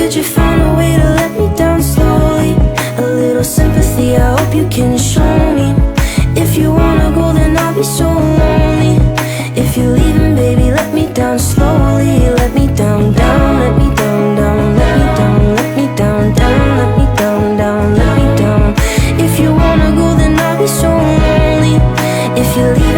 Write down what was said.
Could you find a way to let me down slowly? A little sympathy, I hope you can show me. If you wanna go, then I'll be so lonely. If you're leaving, baby, let me down slowly. Let me down, down, let me down, down, let me down, let me down, down, let me down, down, let me down. If you wanna go, then I'll be so lonely. If you're leaving,